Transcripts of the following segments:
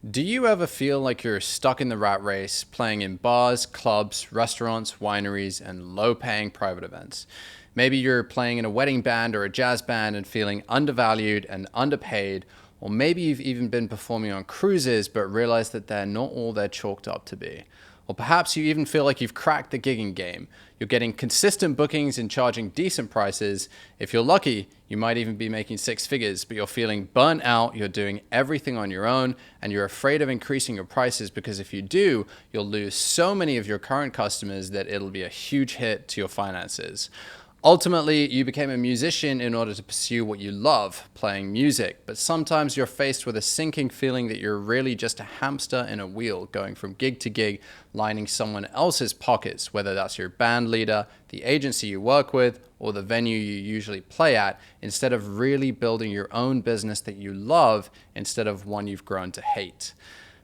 Do you ever feel like you're stuck in the rat race, playing in bars, clubs, restaurants, wineries, and low paying private events? Maybe you're playing in a wedding band or a jazz band and feeling undervalued and underpaid, or maybe you've even been performing on cruises but realized that they're not all they're chalked up to be. Or perhaps you even feel like you've cracked the gigging game. You're getting consistent bookings and charging decent prices. If you're lucky, you might even be making six figures, but you're feeling burnt out, you're doing everything on your own, and you're afraid of increasing your prices because if you do, you'll lose so many of your current customers that it'll be a huge hit to your finances. Ultimately, you became a musician in order to pursue what you love, playing music, but sometimes you're faced with a sinking feeling that you're really just a hamster in a wheel, going from gig to gig, lining someone else's pockets, whether that's your band leader, the agency you work with, or the venue you usually play at, instead of really building your own business that you love instead of one you've grown to hate.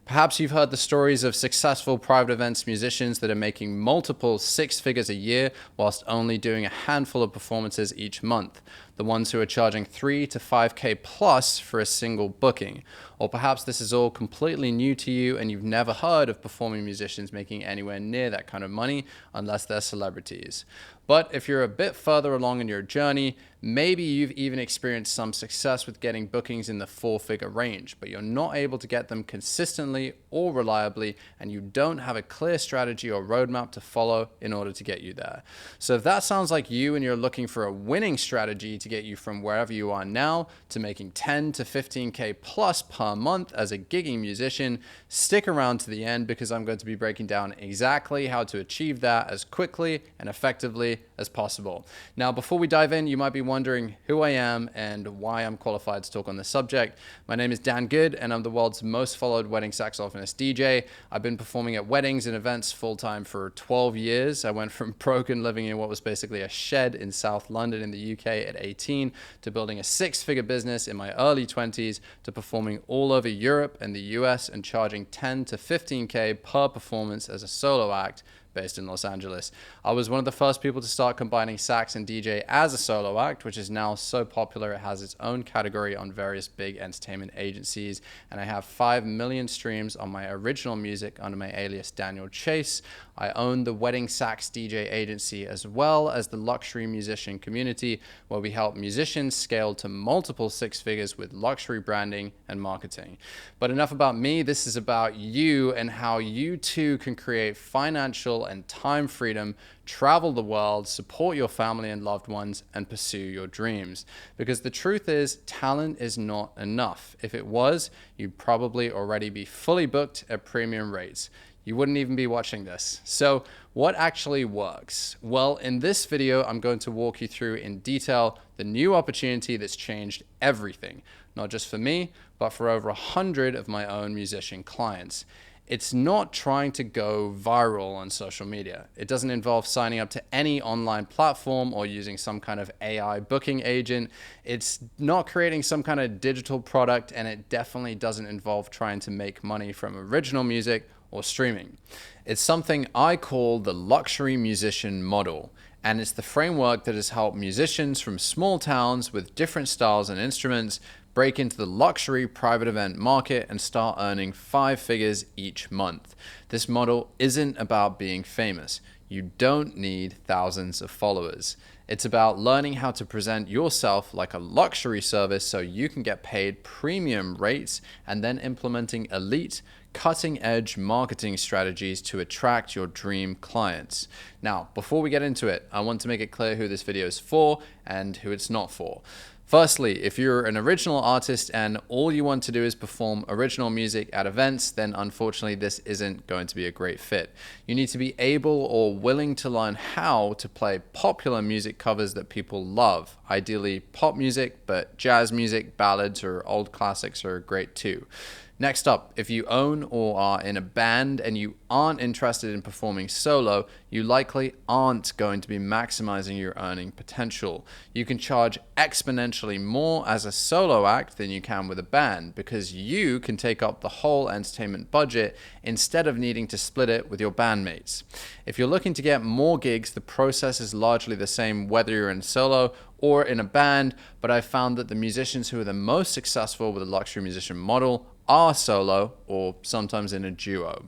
Perhaps you've heard the stories of successful private events musicians that are making multiple six figures a year whilst only doing a handful of performances each month. The ones who are charging 3 to 5K plus for a single booking. Or perhaps this is all completely new to you and you've never heard of performing musicians making anywhere near that kind of money unless they're celebrities. But if you're a bit further along in your journey, maybe you've even experienced some success with getting bookings in the four-figure range, but you're not able to get them consistently or reliably, and you don't have a clear strategy or roadmap to follow in order to get you there. So if that sounds like you and you're looking for a winning strategy to get you from wherever you are now to making 10 to 15K plus per month as a gigging musician, stick around to the end because I'm going to be breaking down exactly how to achieve that as quickly and effectively as possible. Now, before we dive in, you might be wondering who I am and why I'm qualified to talk on this subject. My name is Dan Good, and I'm the world's most followed wedding saxophonist DJ. I've been performing at weddings and events full-time for 12 years. I went from broken living in what was basically a shed in South London in the UK at 18 to building a six-figure business in my early 20s to performing all over Europe and the US and charging 10 to 15K per performance as a solo act based in Los Angeles. I was one of the first people to start combining sax and DJ as a solo act, which is now so popular it has its own category on various big entertainment agencies, and I have 5 million streams on my original music under my alias Daniel Chase. I own the Wedding Sax DJ agency as well as the luxury musician community, where we help musicians scale to multiple six figures with luxury branding and marketing. But enough about me, this is about you and how you too can create financial and time freedom, travel the world, support your family and loved ones, and pursue your dreams. Because the truth is, talent is not enough. If it was, you'd probably already be fully booked at premium rates. You wouldn't even be watching this. So what actually works? Well, in this video, I'm going to walk you through in detail the new opportunity that's changed everything, not just for me, but for over 100 of my own musician clients. It's not trying to go viral on social media. It doesn't involve signing up to any online platform or using some kind of AI booking agent. It's not creating some kind of digital product, and it definitely doesn't involve trying to make money from original music or streaming. It's something I call the luxury musician model, and it's the framework that has helped musicians from small towns with different styles and instruments break into the luxury private event market and start earning 5 figures each month. This model isn't about being famous. You don't need thousands of followers. It's about learning how to present yourself like a luxury service so you can get paid premium rates, and then implementing elite, cutting-edge marketing strategies to attract your dream clients. Now, before we get into it, I want to make it clear who this video is for and who it's not for. Firstly, if you're an original artist and all you want to do is perform original music at events, then unfortunately this isn't going to be a great fit. You need to be able or willing to learn how to play popular music covers that people love. Ideally pop music, but jazz music, ballads, or old classics are great too. Next up, if you own or are in a band and you aren't interested in performing solo, you likely aren't going to be maximizing your earning potential. You can charge exponentially more as a solo act than you can with a band because you can take up the whole entertainment budget instead of needing to split it with your bandmates. If you're looking to get more gigs, the process is largely the same whether you're in solo or in a band, but I've found that the musicians who are the most successful with the luxury musician model are solo or sometimes in a duo.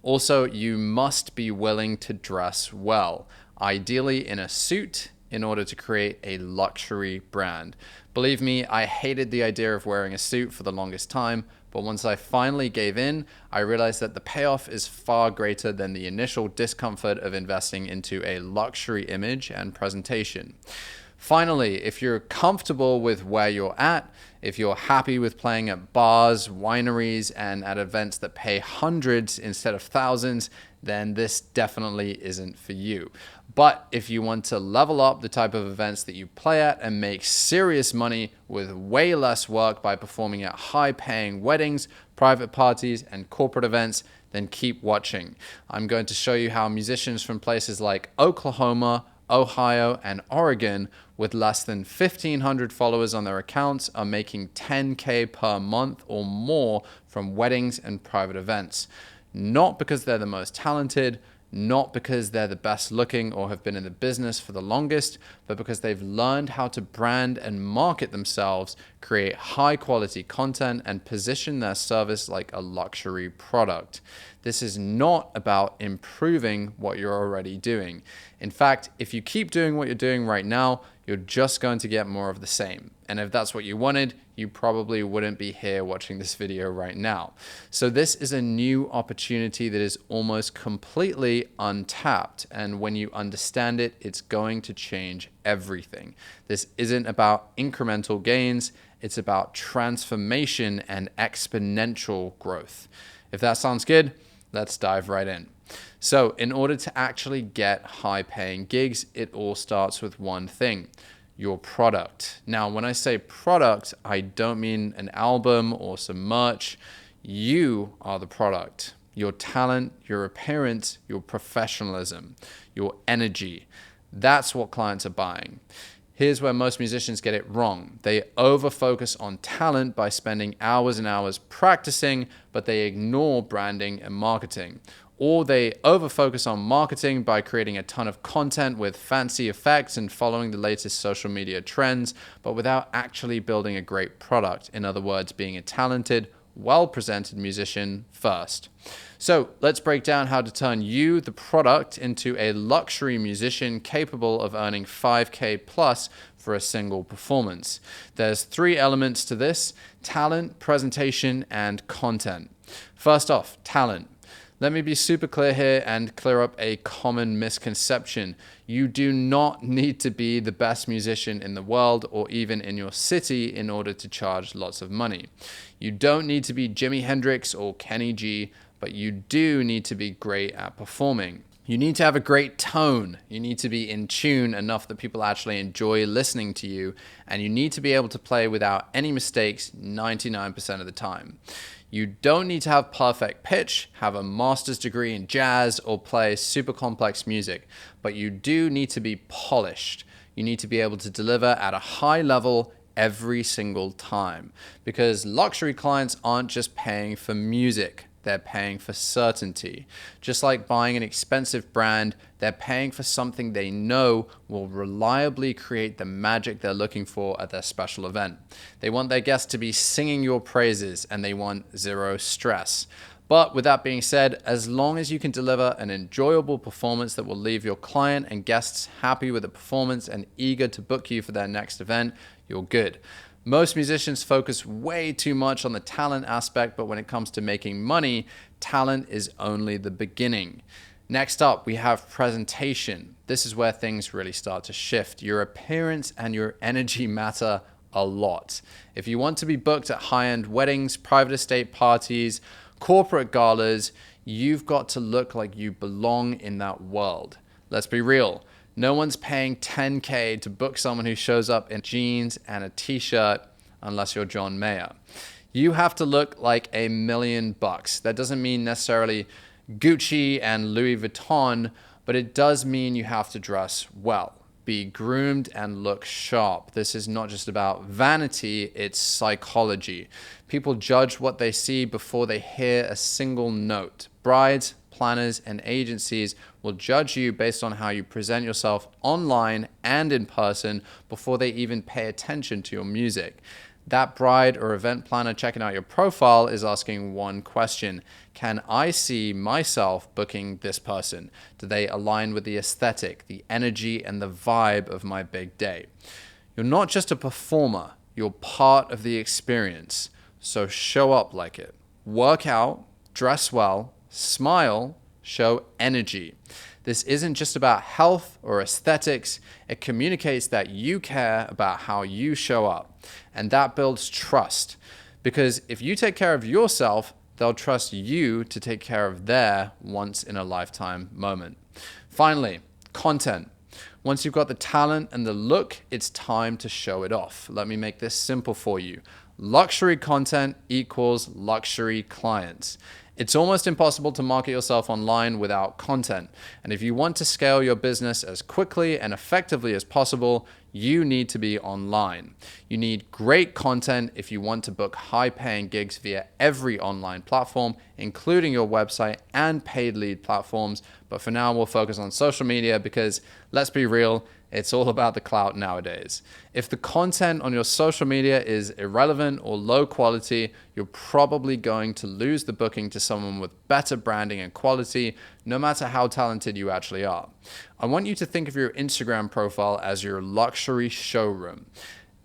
Also, you must be willing to dress well, ideally in a suit, in order to create a luxury brand. Believe me, I hated the idea of wearing a suit for the longest time, but once I finally gave in, I realized that the payoff is far greater than the initial discomfort of investing into a luxury image and presentation. Finally, if you're comfortable with where you're at, if you're happy with playing at bars, wineries, and at events that pay hundreds instead of thousands, then this definitely isn't for you. But if you want to level up the type of events that you play at and make serious money with way less work by performing at high-paying weddings, private parties, and corporate events, then keep watching. I'm going to show you how musicians from places like Oklahoma, Ohio, and Oregon with less than 1,500 followers on their accounts are making $10K per month or more from weddings and private events. Not because they're the most talented, not because they're the best looking or have been in the business for the longest, but because they've learned how to brand and market themselves, create high quality content, and position their service like a luxury product. This is not about improving what you're already doing. In fact, if you keep doing what you're doing right now, you're just going to get more of the same. And if that's what you wanted, you probably wouldn't be here watching this video right now. So this is a new opportunity that is almost completely untapped. And when you understand it, it's going to change everything. This isn't about incremental gains. It's about transformation and exponential growth. If that sounds good, let's dive right in. So in order to actually get high-paying gigs, it all starts with one thing: your product. Now, when I say product, I don't mean an album or some merch. You are the product. Your talent, your appearance, your professionalism, your energy. That's what clients are buying. Here's where most musicians get it wrong. They over-focus on talent by spending hours and hours practicing, but they ignore branding and marketing. Or they over-focus on marketing by creating a ton of content with fancy effects and following the latest social media trends, but without actually building a great product. In other words, being a talented, well-presented musician first. So let's break down how to turn you, the product, into a luxury musician capable of earning 5K plus for a single performance. There's 3 elements to this: talent, presentation, and content. First off, talent. Let me be super clear here and clear up a common misconception. You do not need to be the best musician in the world or even in your city in order to charge lots of money. You don't need to be Jimi Hendrix or Kenny G, but you do need to be great at performing. You need to have a great tone. You need to be in tune enough that people actually enjoy listening to you, and you need to be able to play without any mistakes 99% of the time. You don't need to have perfect pitch, have a master's degree in jazz, or play super complex music, but you do need to be polished. You need to be able to deliver at a high level every single time, because luxury clients aren't just paying for music. They're paying for certainty. Just like buying an expensive brand, they're paying for something they know will reliably create the magic they're looking for at their special event. They want their guests to be singing your praises, and they want zero stress. But with that being said, as long as you can deliver an enjoyable performance that will leave your client and guests happy with the performance and eager to book you for their next event, you're good. Most musicians focus way too much on the talent aspect, but when it comes to making money, talent is only the beginning. Next up, we have presentation. This is where things really start to shift. Your appearance and your energy matter a lot. If you want to be booked at high-end weddings, private estate parties, corporate galas, you've got to look like you belong in that world. Let's be real. No one's paying $10K to book someone who shows up in jeans and a t-shirt unless you're John Mayer. You have to look like $1 million. That doesn't mean necessarily Gucci and Louis Vuitton, but it does mean you have to dress well, be groomed, and look sharp. This is not just about vanity, it's psychology. People judge what they see before they hear a single note. Brides, planners, and agencies will judge you based on how you present yourself online and in person before they even pay attention to your music. That bride or event planner checking out your profile is asking one question: can I see myself booking this person? Do they align with the aesthetic, the energy, and the vibe of my big day? You're not just a performer, you're part of the experience. So show up like it. Work out, dress well, smile, show energy. This isn't just about health or aesthetics. It communicates that you care about how you show up. And that builds trust. Because if you take care of yourself, they'll trust you to take care of their once in a lifetime moment. Finally, content. Once you've got the talent and the look, it's time to show it off. Let me make this simple for you. Luxury content equals luxury clients. It's almost impossible to market yourself online without content. And if you want to scale your business as quickly and effectively as possible, you need to be online. You need great content if you want to book high-paying gigs via every online platform, including your website and paid lead platforms. But for now, we'll focus on social media because, let's be real, it's all about the clout nowadays. If the content on your social media is irrelevant or low quality, you're probably going to lose the booking to someone with better branding and quality, no matter how talented you actually are. I want you to think of your Instagram profile as your luxury showroom.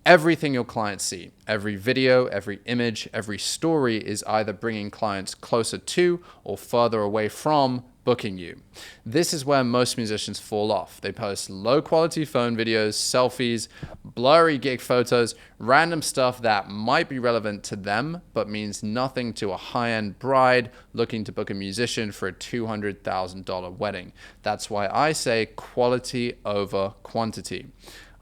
Everything your clients see, every video, every image, every story is either bringing clients closer to or further away from booking you. This is where most musicians fall off. They post low quality phone videos, selfies, blurry gig photos, random stuff that might be relevant to them, but means nothing to a high-end bride looking to book a musician for a $200,000 wedding. That's why I say quality over quantity.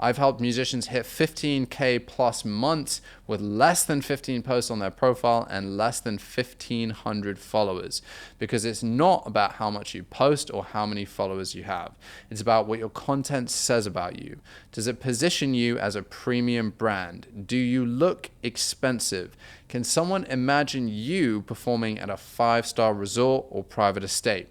I've helped musicians hit 15K plus months with less than 15 posts on their profile and less than 1,500 followers, because it's not about how much you post or how many followers you have. It's about what your content says about you. Does it position you as a premium brand? Do you look expensive? Can someone imagine you performing at a 5-star resort or private estate?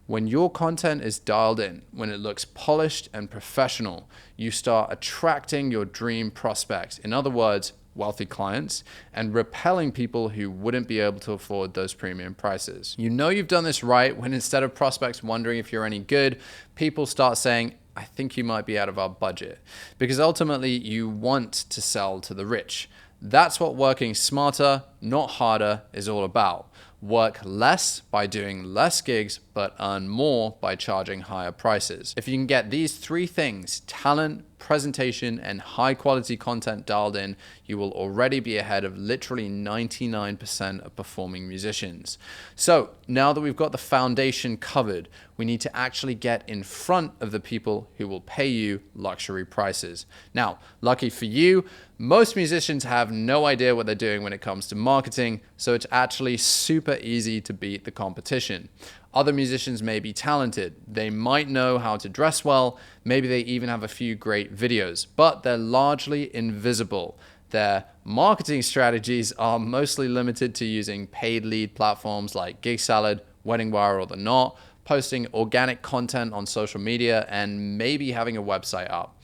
When your content is dialed in, when it looks polished and professional, you start attracting your dream prospects. In other words, wealthy clients, and repelling people who wouldn't be able to afford those premium prices. You know you've done this right when instead of prospects wondering if you're any good, people start saying, I think you might be out of our budget. Because ultimately you want to sell to the rich. That's what working smarter, not harder, is all about. Work less by doing less gigs, but earn more by charging higher prices. If you can get these 3 things, talent, presentation, and high quality content dialed in, you will already be ahead of literally 99% of performing musicians. So now that we've got the foundation covered, we need to actually get in front of the people who will pay you luxury prices. Now, lucky for you, most musicians have no idea what they're doing when it comes to marketing, so it's actually super easy to beat the competition. Other musicians may be talented. They might know how to dress well. Maybe they even have a few great videos, but they're largely invisible. Their marketing strategies are mostly limited to using paid lead platforms like GigSalad, WeddingWire, or The Knot, posting organic content on social media, and maybe having a website up.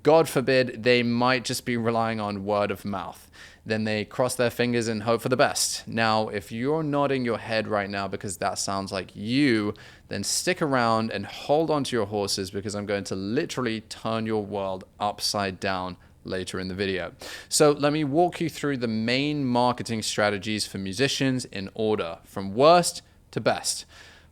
God forbid, they might just be relying on word of mouth. Then they cross their fingers and hope for the best. Now, if you're nodding your head right now because that sounds like you, then stick around and hold on to your horses, because I'm going to literally turn your world upside down later in the video. So let me walk you through the main marketing strategies for musicians in order, from worst to best.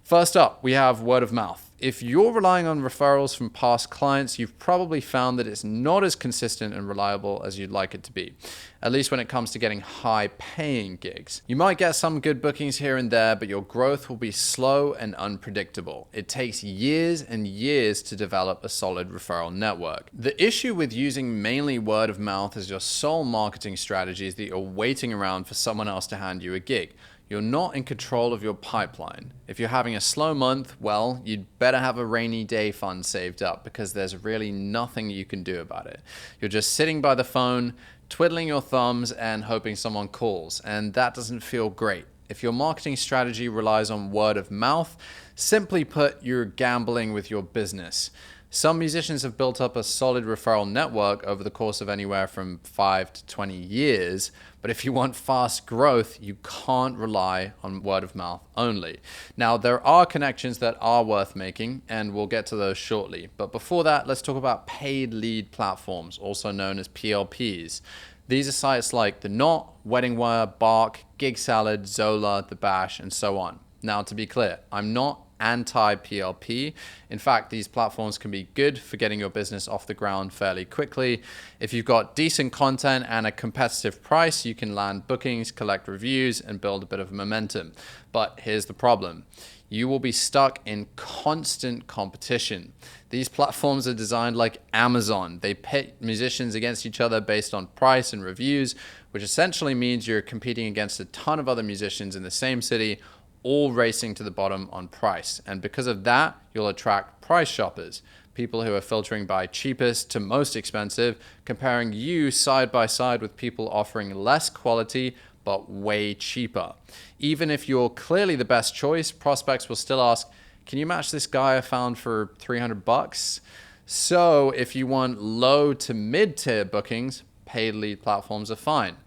First up, we have word of mouth. If you're relying on referrals from past clients, you've probably found that it's not as consistent and reliable as you'd like it to be, at least when it comes to getting high-paying gigs. You might get some good bookings here and there, but your growth will be slow and unpredictable. It takes years and years to develop a solid referral network. The issue with using mainly word of mouth as your sole marketing strategy is that you're waiting around for someone else to hand you a gig. You're not in control of your pipeline. If you're having a slow month, well, you'd better have a rainy day fund saved up, because there's really nothing you can do about it. You're just sitting by the phone, twiddling your thumbs and hoping someone calls, and that doesn't feel great. If your marketing strategy relies on word of mouth, simply put, you're gambling with your business. Some musicians have built up a solid referral network over the course of anywhere from 5 to 20 years, but if you want fast growth, you can't rely on word of mouth only. Now, there are connections that are worth making, and we'll get to those shortly. But before that, let's talk about paid lead platforms, also known as PLPs. These are sites like The Knot, WeddingWire, Bark, Gig Salad, Zola, The Bash, and so on. Now, to be clear, I'm not anti-PLP. In fact, these platforms can be good for getting your business off the ground fairly quickly. If you've got decent content and a competitive price, you can land bookings, collect reviews, and build a bit of momentum. But here's the problem. You will be stuck in constant competition. These platforms are designed like Amazon. They pit musicians against each other based on price and reviews, which essentially means you're competing against a ton of other musicians in the same city, all racing to the bottom on price. And because of that, you'll attract price shoppers, people who are filtering by cheapest to most expensive, comparing you side by side with people offering less quality but way cheaper. Even if you're clearly the best choice, prospects will still ask, can you match this guy I found for $300? So if you want low to mid-tier bookings, paid lead platforms are fine.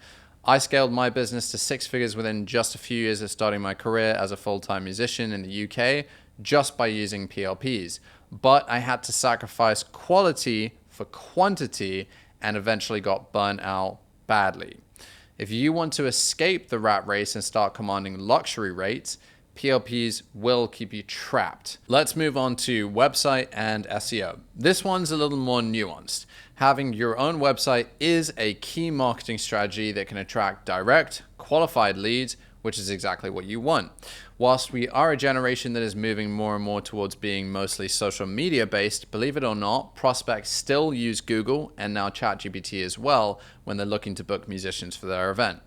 I scaled my business to 6 figures within just a few years of starting my career as a full-time musician in the UK just by using PLPs. But I had to sacrifice quality for quantity and eventually got burnt out badly. If you want to escape the rat race and start commanding luxury rates, PLPs will keep you trapped. Let's move on to website and SEO. This one's a little more nuanced. Having your own website is a key marketing strategy that can attract direct, qualified leads, which is exactly what you want. Whilst we are a generation that is moving more and more towards being mostly social media based, believe it or not, prospects still use Google and now ChatGPT as well when they're looking to book musicians for their event.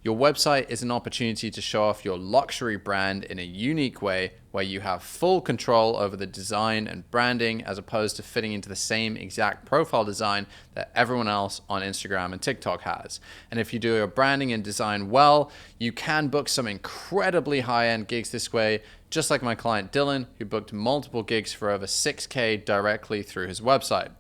Your website is an opportunity to show off your luxury brand in a unique way where you have full control over the design and branding as opposed to fitting into the same exact profile design that everyone else on Instagram and TikTok has. And if you do your branding and design well, you can book some incredibly high-end gigs this way, just like my client Dylan, who booked multiple gigs for over $6,000 directly through his website.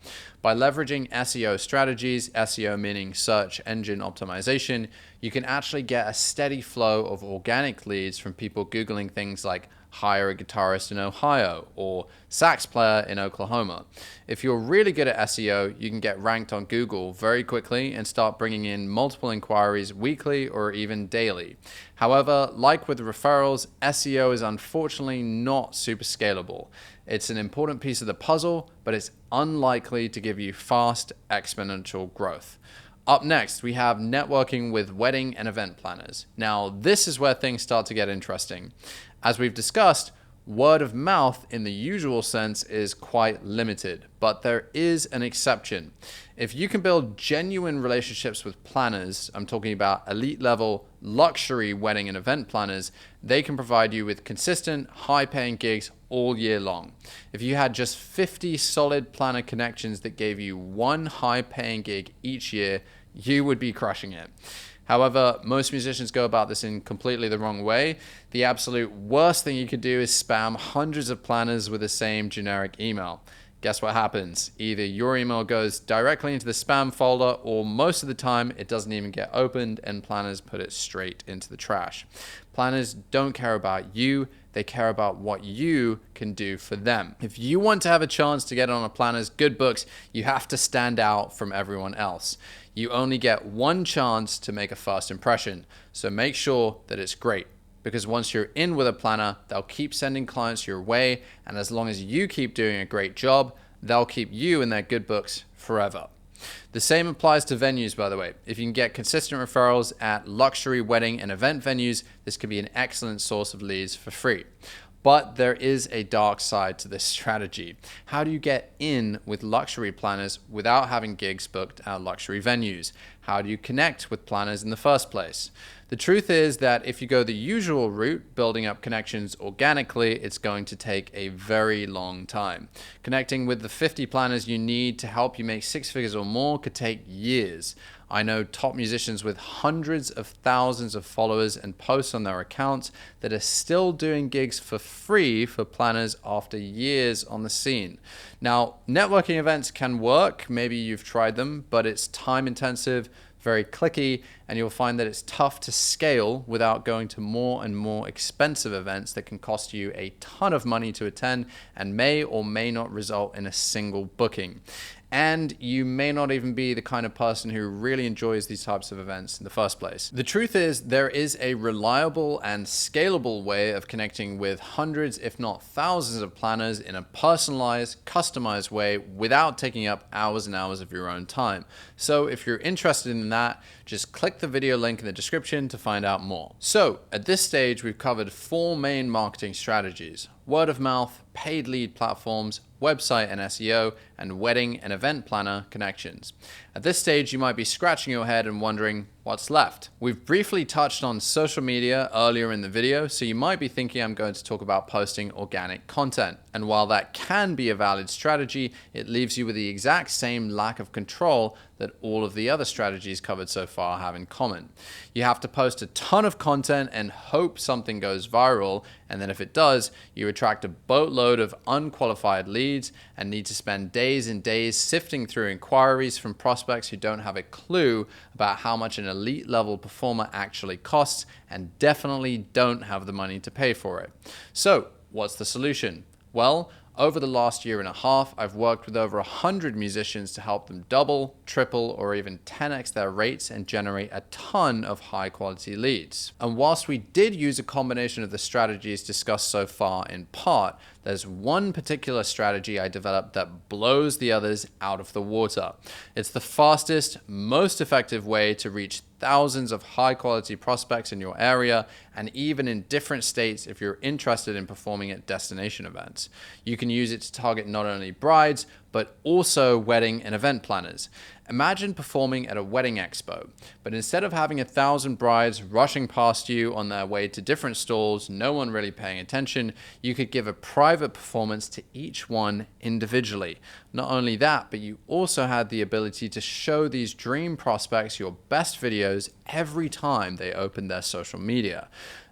By leveraging SEO strategies, SEO meaning search engine optimization, you can actually get a steady flow of organic leads from people Googling things like hire a guitarist in Ohio or sax player in Oklahoma. If you're really good at SEO, you can get ranked on Google very quickly and start bringing in multiple inquiries weekly or even daily. However, like with referrals, SEO is unfortunately not super scalable. It's an important piece of the puzzle, but it's unlikely to give you fast exponential growth. Up next, we have networking with wedding and event planners. Now, this is where things start to get interesting. As we've discussed, word of mouth in the usual sense is quite limited, but there is an exception. If you can build genuine relationships with planners, I'm talking about elite level luxury wedding and event planners, they can provide you with consistent, high paying gigs all year long. If you had just 50 solid planner connections that gave you one high paying gig each year, you would be crushing it. However, most musicians go about this in completely the wrong way. The absolute worst thing you could do is spam hundreds of planners with the same generic email. Guess what happens? Either your email goes directly into the spam folder, or most of the time it doesn't even get opened and planners put it straight into the trash. Planners don't care about you, they care about what you can do for them. If you want to have a chance to get on a planner's good books, you have to stand out from everyone else. You only get one chance to make a first impression, so make sure that it's great. Because once you're in with a planner, they'll keep sending clients your way, and as long as you keep doing a great job, they'll keep you in their good books forever. The same applies to venues, by the way. If you can get consistent referrals at luxury wedding and event venues, this could be an excellent source of leads for free. But there is a dark side to this strategy. How do you get in with luxury planners without having gigs booked at luxury venues? How do you connect with planners in the first place? The truth is that if you go the usual route, building up connections organically, it's going to take a very long time. Connecting with the 50 planners you need to help you make six figures or more could take years. I know top musicians with hundreds of thousands of followers and posts on their accounts that are still doing gigs for free for planners after years on the scene. Now, networking events can work. Maybe you've tried them, but it's time intensive, very clicky, and you'll find that it's tough to scale without going to more and more expensive events that can cost you a ton of money to attend and may or may not result in a single booking. And you may not even be the kind of person who really enjoys these types of events in the first place. The truth is, there is a reliable and scalable way of connecting with hundreds, if not thousands of planners in a personalized, customized way without taking up hours and hours of your own time. So if you're interested in that, just click the video link in the description to find out more. So at this stage, we've covered 4 main marketing strategies: word of mouth, paid lead platforms, website and SEO, and wedding and event planner connections. At this stage, you might be scratching your head and wondering what's left. We've briefly touched on social media earlier in the video, so you might be thinking I'm going to talk about posting organic content. And while that can be a valid strategy, it leaves you with the exact same lack of control that all of the other strategies covered so far have in common. You have to post a ton of content and hope something goes viral, and then if it does, you attract a boatload of unqualified leads and need to spend days and days sifting through inquiries from prospects who don't have a clue about how much an elite level performer actually costs and definitely don't have the money to pay for it. So, what's the solution? Well, over the last year and a half, I've worked with over 100 musicians to help them double, triple, or even 10x their rates and generate a ton of high quality leads. And whilst we did use a combination of the strategies discussed so far in part, there's one particular strategy I developed that blows the others out of the water. It's the fastest, most effective way to reach thousands of high quality prospects in your area and even in different states if you're interested in performing at destination events. You can use it to target not only brides, but also wedding and event planners. Imagine performing at a wedding expo, but instead of having 1,000 brides rushing past you on their way to different stalls, no one really paying attention, you could give a private performance to each one individually. Not only that, but you also had the ability to show these dream prospects your best videos every time they open their social media.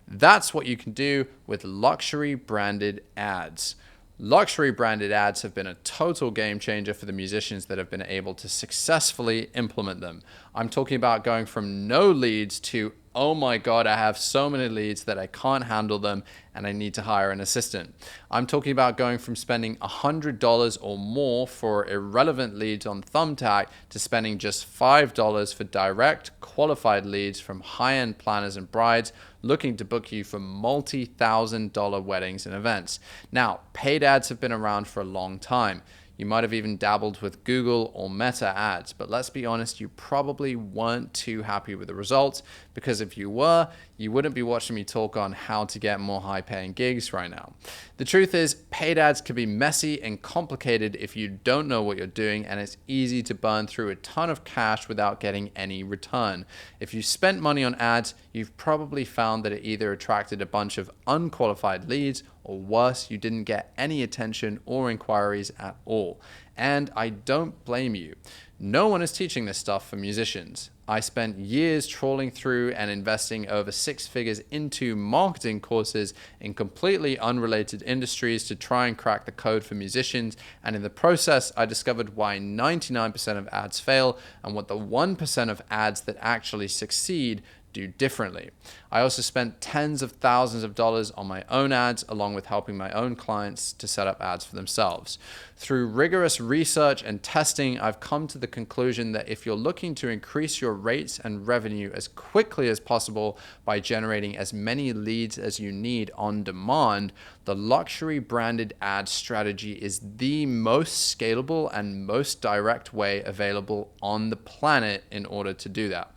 That's what you can do with luxury branded ads. Luxury branded ads have been a total game changer for the musicians that have been able to successfully implement them. I'm talking about going from no leads to, oh my God, I have so many leads that I can't handle them and I need to hire an assistant. I'm talking about going from spending $100 or more for irrelevant leads on Thumbtack to spending just $5 for direct qualified leads from high-end planners and brides looking to book you for multi-thousand-dollar weddings and events. Now, paid ads have been around for a long time. You might have even dabbled with Google or Meta ads, but let's be honest, you probably weren't too happy with the results, because if you were, you wouldn't be watching me talk on how to get more high-paying gigs right now. The truth is, paid ads can be messy and complicated if you don't know what you're doing, and it's easy to burn through a ton of cash without getting any return. If you spent money on ads, you've probably found that it either attracted a bunch of unqualified leads, or worse, you didn't get any attention or inquiries at all. And I don't blame you. No one is teaching this stuff for musicians. I spent years trawling through and investing over 6 figures into marketing courses in completely unrelated industries to try and crack the code for musicians. And in the process, I discovered why 99% of ads fail and what the 1% of ads that actually succeed do differently. I also spent tens of thousands of dollars on my own ads, along with helping my own clients to set up ads for themselves. Through rigorous research and testing, I've come to the conclusion that if you're looking to increase your rates and revenue as quickly as possible by generating as many leads as you need on demand, the luxury branded ad strategy is the most scalable and most direct way available on the planet in order to do that.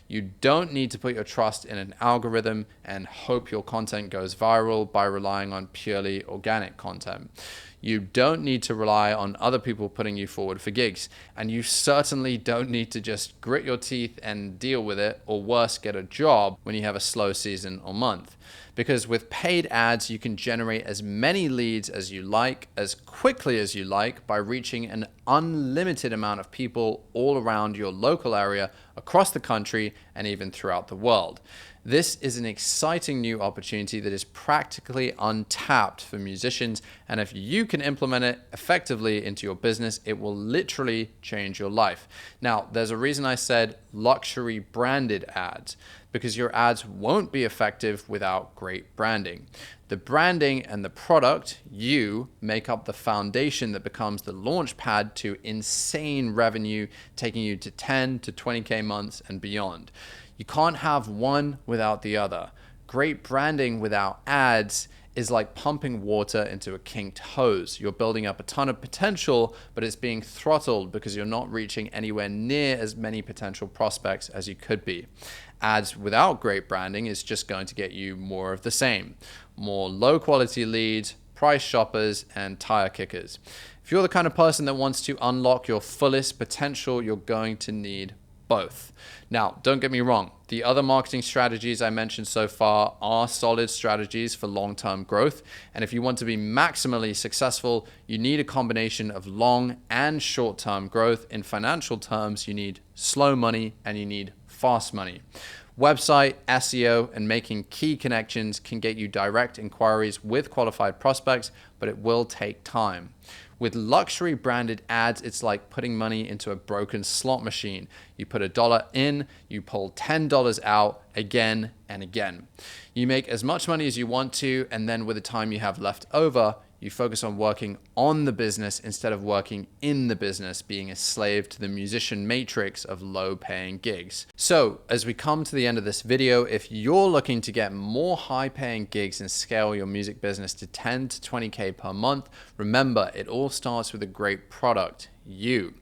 You don't need to put your trust in an algorithm and hope your content goes viral by relying on purely organic content. You don't need to rely on other people putting you forward for gigs. And you certainly don't need to just grit your teeth and deal with it, or worse, get a job when you have a slow season or month. Because with paid ads, you can generate as many leads as you like, as quickly as you like, by reaching an unlimited amount of people all around your local area, across the country, and even throughout the world. This is an exciting new opportunity that is practically untapped for musicians, and if you can implement it effectively into your business, it will literally change your life. Now, there's a reason I said luxury branded ads, because your ads won't be effective without great branding. The branding and the product, you, make up the foundation that becomes the launch pad to insane revenue, taking you to 10 to 20K months and beyond. You can't have one without the other. Great branding without ads is like pumping water into a kinked hose. You're building up a ton of potential, but it's being throttled because you're not reaching anywhere near as many potential prospects as you could be. Ads without great branding is just going to get you more of the same. More low quality leads, price shoppers, and tire kickers. If you're the kind of person that wants to unlock your fullest potential, you're going to need both. Now, don't get me wrong. The other marketing strategies I mentioned so far are solid strategies for long-term growth. And if you want to be maximally successful, you need a combination of long and short-term growth. In financial terms, you need slow money and you need fast money. Website, SEO, and making key connections can get you direct inquiries with qualified prospects, but it will take time. With luxury branded ads, it's like putting money into a broken slot machine. You put $1 in, you pull $10 out again and again. You make as much money as you want to, and then with the time you have left over, you focus on working on the business instead of working in the business, being a slave to the musician matrix of low-paying gigs. So, as we come to the end of this video, if you're looking to get more high-paying gigs and scale your music business to 10 to 20K per month, remember, it all starts with a great product, you.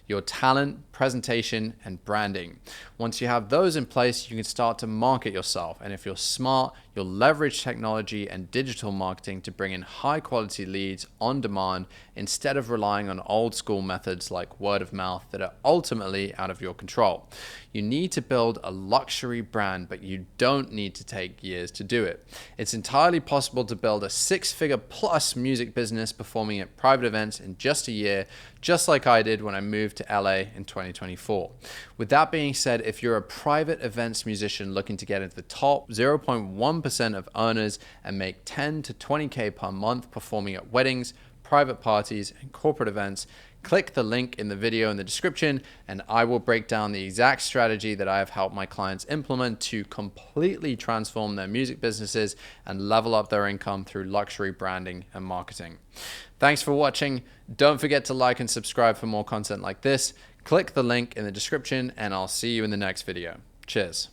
Your talent, presentation, and branding. Once you have those in place, you can start to market yourself. And if you're smart, you'll leverage technology and digital marketing to bring in high quality leads on demand instead of relying on old school methods like word of mouth that are ultimately out of your control. You need to build a luxury brand, but you don't need to take years to do it. It's entirely possible to build a six-figure plus music business performing at private events in just a year, just like I did when I moved to LA in 2024. With that being said, if you're a private events musician looking to get into the top 0.1% of earners and make 10 to 20K per month performing at weddings, private parties, and corporate events, click the link in the video in the description and I will break down the exact strategy that I have helped my clients implement to completely transform their music businesses and level up their income through luxury branding and marketing. Thanks for watching. Don't forget to like and subscribe for more content like this. Click the link in the description and I'll see you in the next video. Cheers.